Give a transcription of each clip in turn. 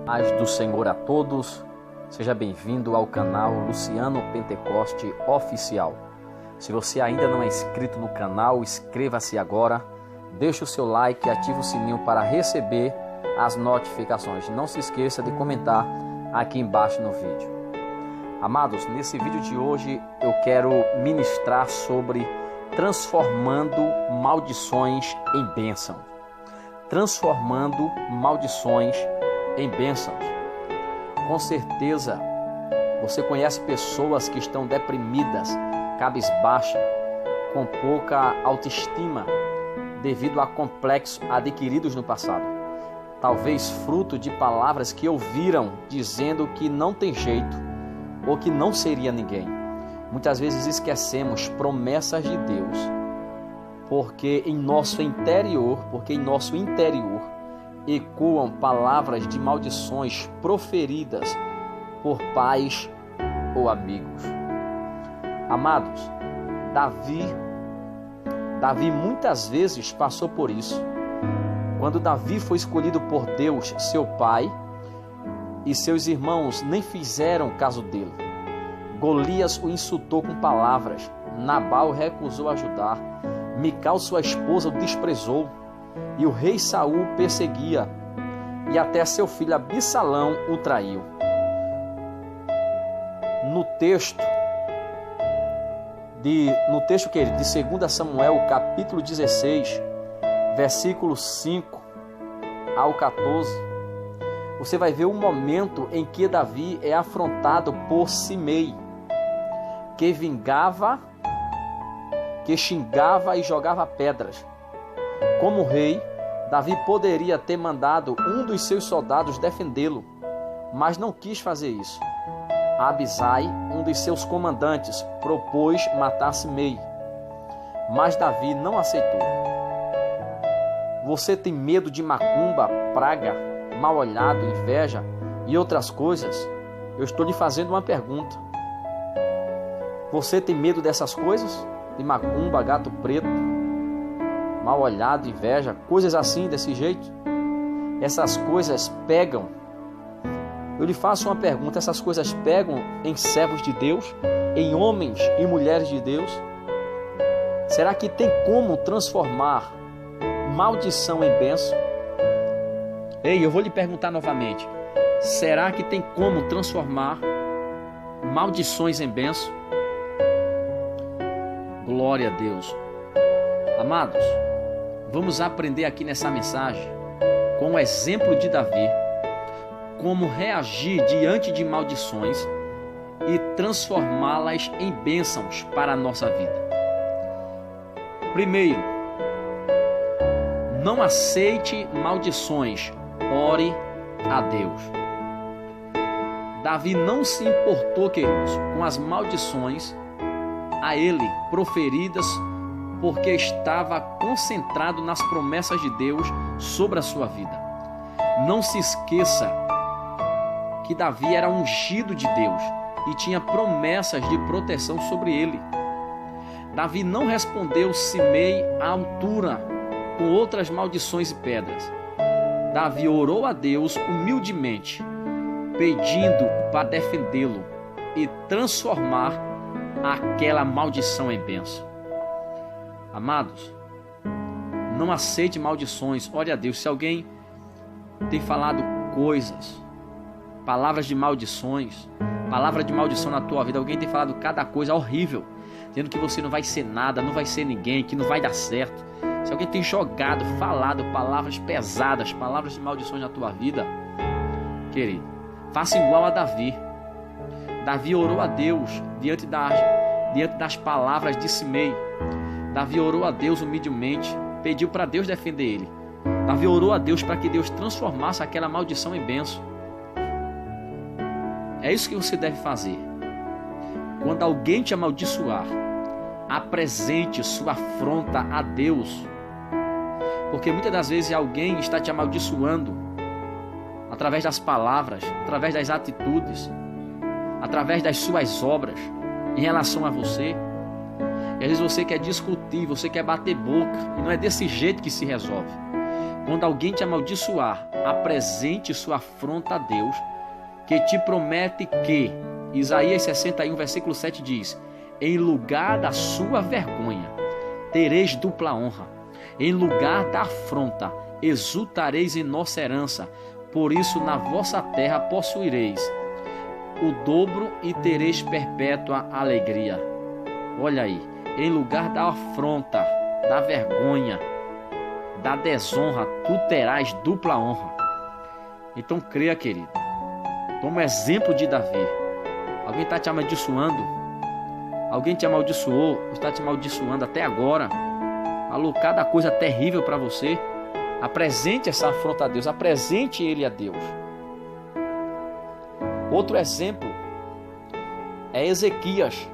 Paz do Senhor a todos, seja bem-vindo ao canal Luciano Pentecoste Oficial. Se você ainda não é inscrito no canal, inscreva-se agora, deixe o seu like e ative o sininho para receber as notificações. Não se esqueça de comentar aqui embaixo no vídeo. Amados, nesse vídeo de hoje eu quero ministrar sobre transformando maldições em bênçãos. Transformando maldições em bênçãos. Com certeza você conhece pessoas que estão deprimidas, cabisbaixas, com pouca autoestima devido a complexos adquiridos no passado. Talvez fruto de palavras que ouviram dizendo que não tem jeito ou que não seria ninguém. Muitas vezes esquecemos promessas de Deus, porque em nosso interior ecoam palavras de maldições proferidas por pais ou amigos. Amados, Davi muitas vezes passou por isso. Quando Davi foi escolhido por Deus, seu pai, e seus irmãos nem fizeram caso dele. Golias o insultou com palavras, Nabal recusou ajudar, Mical, sua esposa, o desprezou, e o rei Saul o perseguia, e até seu filho Absalão o traiu. No texto de 2 Samuel, capítulo 16, versículos 5 ao 14, você vai ver um momento em que Davi é afrontado por Simei, que xingava e jogava pedras. Como rei, Davi poderia ter mandado um dos seus soldados defendê-lo, mas não quis fazer isso. Abisai, um dos seus comandantes, propôs matar Simei, mas Davi não aceitou. Você tem medo de macumba, praga, mal olhado, inveja e outras coisas? Eu estou lhe fazendo uma pergunta. Você tem medo dessas coisas? De macumba, gato preto, mal olhado, inveja, coisas assim, desse jeito? Essas coisas pegam. Eu lhe faço uma pergunta: essas coisas pegam em servos de Deus, em homens e mulheres de Deus? Será que tem como transformar maldição em bênção? Ei, eu vou lhe perguntar novamente: será que tem como transformar maldições em bênção? Glória a Deus. Amados, vamos aprender aqui nessa mensagem, com o exemplo de Davi, como reagir diante de maldições e transformá-las em bênçãos para a nossa vida. Primeiro, não aceite maldições, ore a Deus. Davi não se importou, queridos, com as maldições a ele proferidas, porque estava concentrado nas promessas de Deus sobre a sua vida. Não se esqueça que Davi era ungido de Deus e tinha promessas de proteção sobre ele. Davi não respondeu Simei à altura com outras maldições e pedras. Davi orou a Deus humildemente, pedindo para defendê-lo e transformar aquela maldição em bênção. Amados, não aceite maldições, ore a Deus. Se alguém tem falado coisas, palavras de maldições, palavra de maldição na tua vida, alguém tem falado cada coisa horrível, dizendo que você não vai ser nada, não vai ser ninguém, que não vai dar certo. Se alguém tem falado palavras pesadas, palavras de maldições na tua vida, querido, faça igual a Davi. Davi orou a Deus diante das palavras de Simei. Davi orou a Deus humildemente, pediu para Deus defender ele. Davi orou a Deus para que Deus transformasse aquela maldição em bênção. É isso que você deve fazer. Quando alguém te amaldiçoar, apresente sua afronta a Deus. Porque muitas das vezes alguém está te amaldiçoando através das palavras, através das atitudes, através das suas obras em relação a você. E às vezes você quer discutir, você quer bater boca, e não é desse jeito que se resolve. Quando alguém te amaldiçoar, apresente sua afronta a Deus, que te promete que, Isaías 61, versículo 7 diz: em lugar da sua vergonha, tereis dupla honra. Em lugar da afronta, exultareis em nossa herança. Por isso, na vossa terra possuireis o dobro e tereis perpétua alegria. Olha aí, em lugar da afronta, da vergonha, da desonra, tu terás dupla honra. Então creia, querido. Toma exemplo de Davi. Alguém está te amaldiçoando? Alguém te amaldiçoou? Ou está te amaldiçoando até agora? Falou cada coisa terrível para você? Apresente essa afronta a Deus. Apresente ele a Deus. Outro exemplo é Ezequias.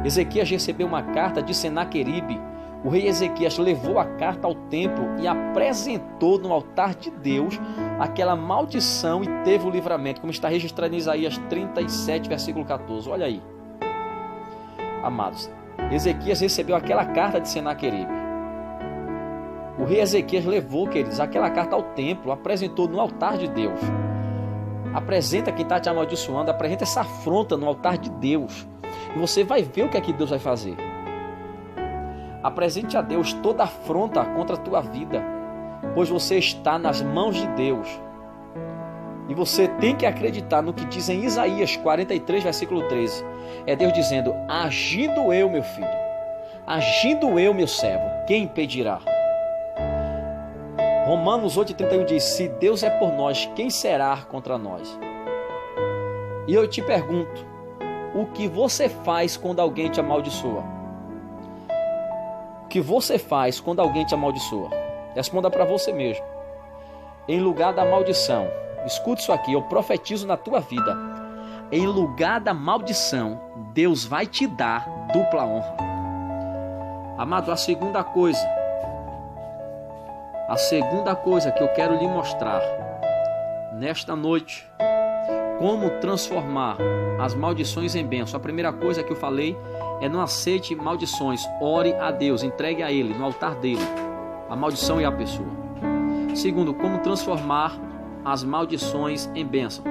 Ezequias recebeu uma carta de Senaqueribe. O rei Ezequias levou a carta ao templo e apresentou no altar de Deus aquela maldição e teve o livramento, como está registrado em Isaías 37, versículo 14. Olha aí, amados, Ezequias recebeu aquela carta de Senaqueribe. O rei Ezequias levou, queridos, aquela carta ao templo, apresentou no altar de Deus. Apresenta quem está te amaldiçoando, apresenta essa afronta no altar de Deus. E você vai ver o que é que Deus vai fazer. Apresente a Deus toda afronta contra a tua vida, pois você está nas mãos de Deus. E você tem que acreditar no que diz em Isaías 43, versículo 13. É Deus dizendo: agindo eu, meu filho, agindo eu, meu servo, quem impedirá? Romanos 8,31 diz: se Deus é por nós, quem será contra nós? E eu te pergunto, o que você faz quando alguém te amaldiçoa? O que você faz quando alguém te amaldiçoa? Responda para você mesmo. Em lugar da maldição, escute isso aqui, eu profetizo na tua vida. Em lugar da maldição, Deus vai te dar dupla honra. Amado, a segunda coisa que eu quero lhe mostrar nesta noite, como transformar as maldições em bênção. A primeira coisa que eu falei é: não aceite maldições, ore a Deus, entregue a Ele, no altar dele, a maldição e a pessoa. Segundo, como transformar as maldições em bênção.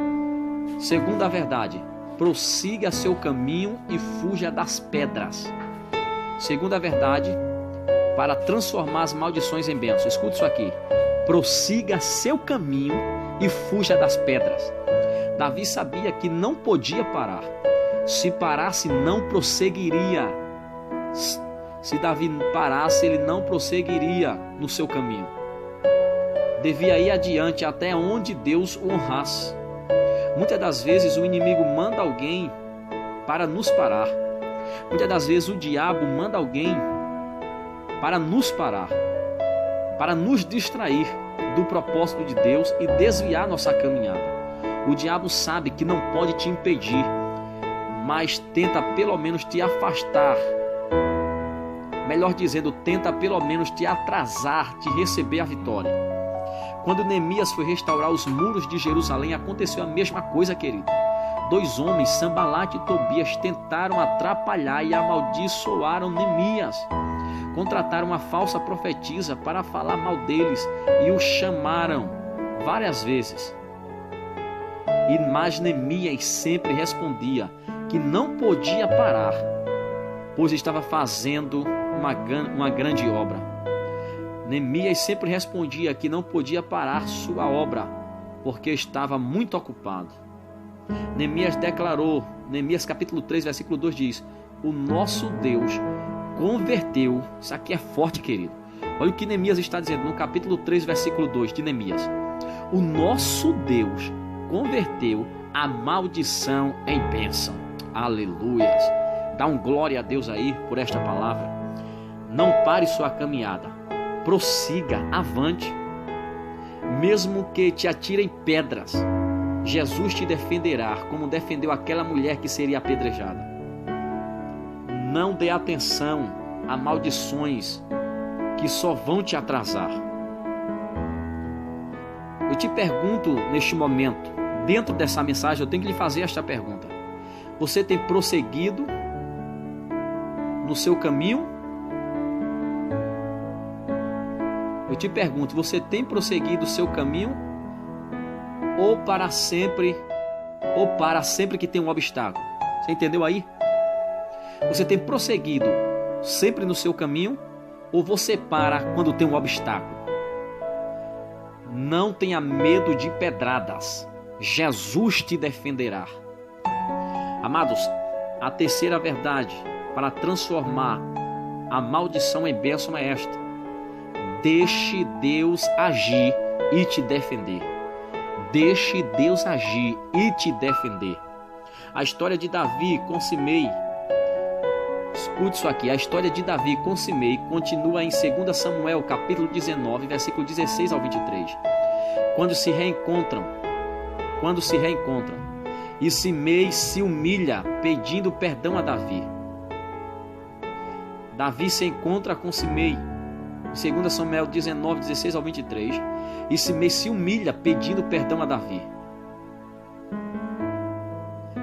Segunda verdade, prossiga seu caminho e fuja das pedras. Segunda verdade, para transformar as maldições em bênção. Escute isso aqui: prossiga seu caminho e fuja das pedras. Davi sabia que não podia parar. Se parasse, não prosseguiria. Se Davi parasse, ele não prosseguiria no seu caminho. Devia ir adiante até onde Deus o honrasse. Muitas das vezes o inimigo manda alguém para nos parar. Muitas das vezes o diabo manda alguém para nos parar, para nos distrair do propósito de Deus e desviar nossa caminhada. O diabo sabe que não pode te impedir, mas tenta pelo menos te afastar. Melhor dizendo, tenta pelo menos te atrasar de receber a vitória. Quando Neemias foi restaurar os muros de Jerusalém, aconteceu a mesma coisa, querido. 2 homens, Sanbalate e Tobias, tentaram atrapalhar e amaldiçoaram Neemias. Contrataram uma falsa profetisa para falar mal deles e o chamaram várias vezes. Mas Neemias sempre respondia que não podia parar, pois estava fazendo uma grande obra. Neemias sempre respondia que não podia parar sua obra, porque estava muito ocupado. Neemias declarou, Neemias capítulo 3, versículo 2 diz: o nosso Deus converteu, isso aqui é forte, querido. Olha o que Neemias está dizendo no capítulo 3, versículo 2 de Neemias: o nosso Deus converteu a maldição em bênção. Aleluias. Dá um glória a Deus aí por esta palavra. Não pare sua caminhada, prossiga, avante. Mesmo que te atirem pedras, Jesus te defenderá, como defendeu aquela mulher que seria apedrejada. Não dê atenção a maldições que só vão te atrasar. Eu te pergunto neste momento, dentro dessa mensagem, eu tenho que lhe fazer esta pergunta: você tem prosseguido no seu caminho? Eu te pergunto, você tem prosseguido o seu caminho ou para sempre que tem um obstáculo. Você entendeu aí? Você tem prosseguido sempre no seu caminho ou você para quando tem um obstáculo? Não tenha medo de pedradas. Jesus te defenderá. Amados, a terceira verdade para transformar a maldição em bênção é esta: deixe Deus agir e te defender. Deixe Deus agir e te defender. A história de Davi com Simei, escute isso aqui, a história de Davi com Simei continua em 2 Samuel, capítulo 19, versículo 16 ao 23. Quando se reencontram, e Simei se humilha pedindo perdão a Davi. Davi se encontra com Simei, 2 Samuel 19, 16 ao 23, e Simei se humilha pedindo perdão a Davi.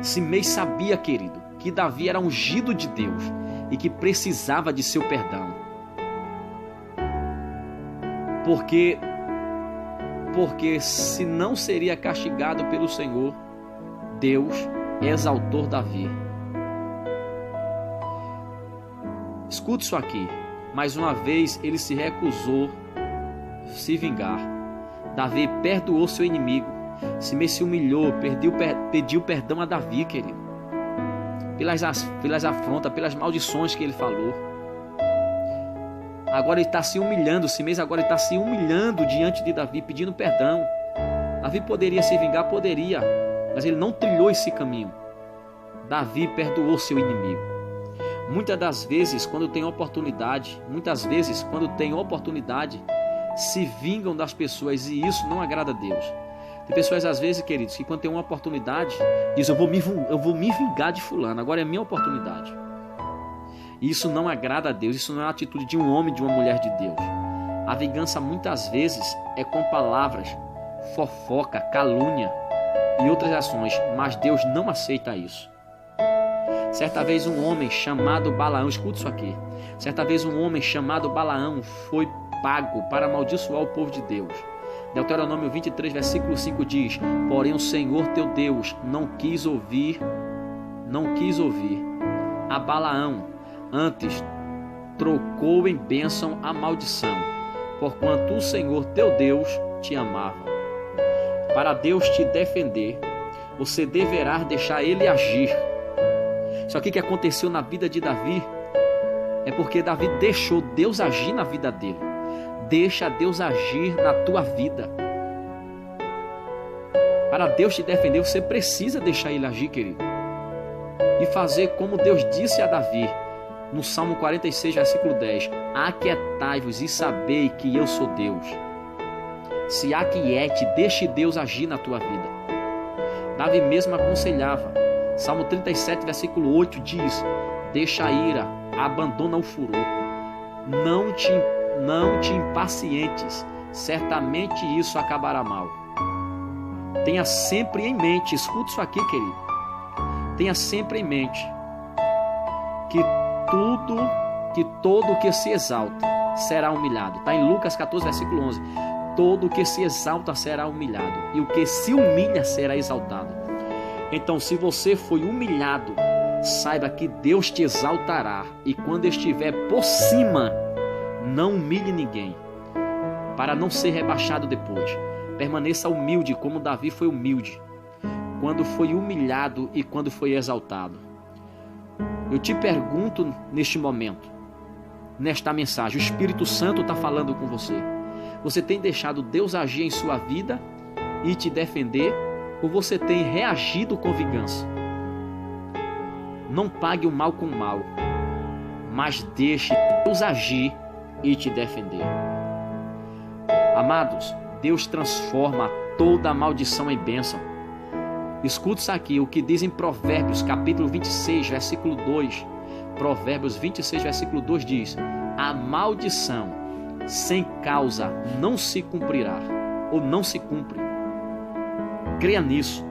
Simei sabia, querido, que Davi era ungido de Deus e que precisava de seu perdão. Porque se não seria castigado pelo Senhor, Deus exaltou Davi. Escute isso aqui. Mais uma vez ele se recusou se vingar. Davi perdoou seu inimigo. Simei se humilhou, pediu perdão a Davi, querido, pelas afrontas, pelas maldições que ele falou. Agora ele está se humilhando. Simei agora está se humilhando diante de Davi, pedindo perdão. Davi poderia se vingar, poderia, mas ele não trilhou esse caminho. Davi perdoou seu inimigo. Muitas vezes, quando tem oportunidade, se vingam das pessoas, e isso não agrada a Deus. Tem pessoas, às vezes, queridos, que quando tem uma oportunidade, dizem: eu vou me vingar de fulano, agora é minha oportunidade. E isso não agrada a Deus, isso não é a atitude de um homem, de uma mulher de Deus. A vingança, muitas vezes, é com palavras, fofoca, calúnia e outras ações, mas Deus não aceita isso. Certa vez um homem chamado Balaão, escuta isso aqui, certa vez um homem chamado Balaão foi pago para amaldiçoar o povo de Deus. Deuteronômio 23, versículo 5 diz: porém o Senhor teu Deus não quis ouvir a Balaão, antes trocou em bênção a maldição, porquanto o Senhor teu Deus te amava. Para Deus te defender, você deverá deixar ele agir. Isso aqui que aconteceu na vida de Davi é porque Davi deixou Deus agir na vida dele. Deixa Deus agir na tua vida. Para Deus te defender, você precisa deixar ele agir, querido, e fazer como Deus disse a Davi no Salmo 46, versículo 10: aquietai-vos e sabei que eu sou Deus. Se aquiete, deixe Deus agir na tua vida. Davi mesmo aconselhava. Salmo 37, versículo 8 diz: deixa a ira, abandona o furor, não te impacientes, certamente isso acabará mal. Tenha sempre em mente, escuta isso aqui, querido, tenha sempre em mente que todo que se exalta será humilhado. Está em Lucas 14, versículo 11. Todo que se exalta será humilhado, e o que se humilha será exaltado. Então, se você foi humilhado, saiba que Deus te exaltará, e quando estiver por cima, não humilhe ninguém, para não ser rebaixado depois. Permaneça humilde como Davi foi humilde, quando foi humilhado e quando foi exaltado. Eu te pergunto neste momento, nesta mensagem, o Espírito Santo está falando com você. Você tem deixado Deus agir em sua vida e te defender, ou você tem reagido com vingança? Não pague o mal com o mal, mas deixe Deus agir e te defender. Amados, Deus transforma toda a maldição em bênção. Escuta isso aqui, o que diz em Provérbios, capítulo 26, versículo 2. Provérbios 26, versículo 2 diz: a maldição sem causa não se cumprirá, ou não se cumpre. Creia nisso.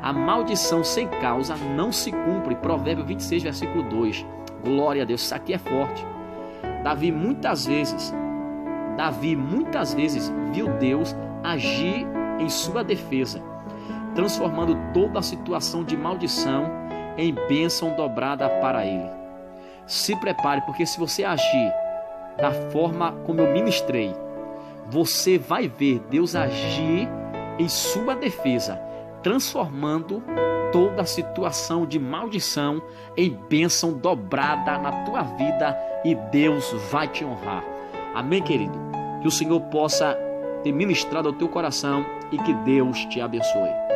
A maldição sem causa não se cumpre. Provérbio 26, versículo 2. Glória a Deus, isso aqui é forte. Davi muitas vezes viu Deus agir em sua defesa. transformando toda a situação de maldição em bênção dobrada para ele. Se prepare, porque se você agir da forma como eu ministrei, você vai ver Deus agir em sua defesa, transformando toda a situação de maldição em bênção dobrada na tua vida, e Deus vai te honrar. Amém, querido? Que o Senhor possa ter ministrado ao teu coração e que Deus te abençoe.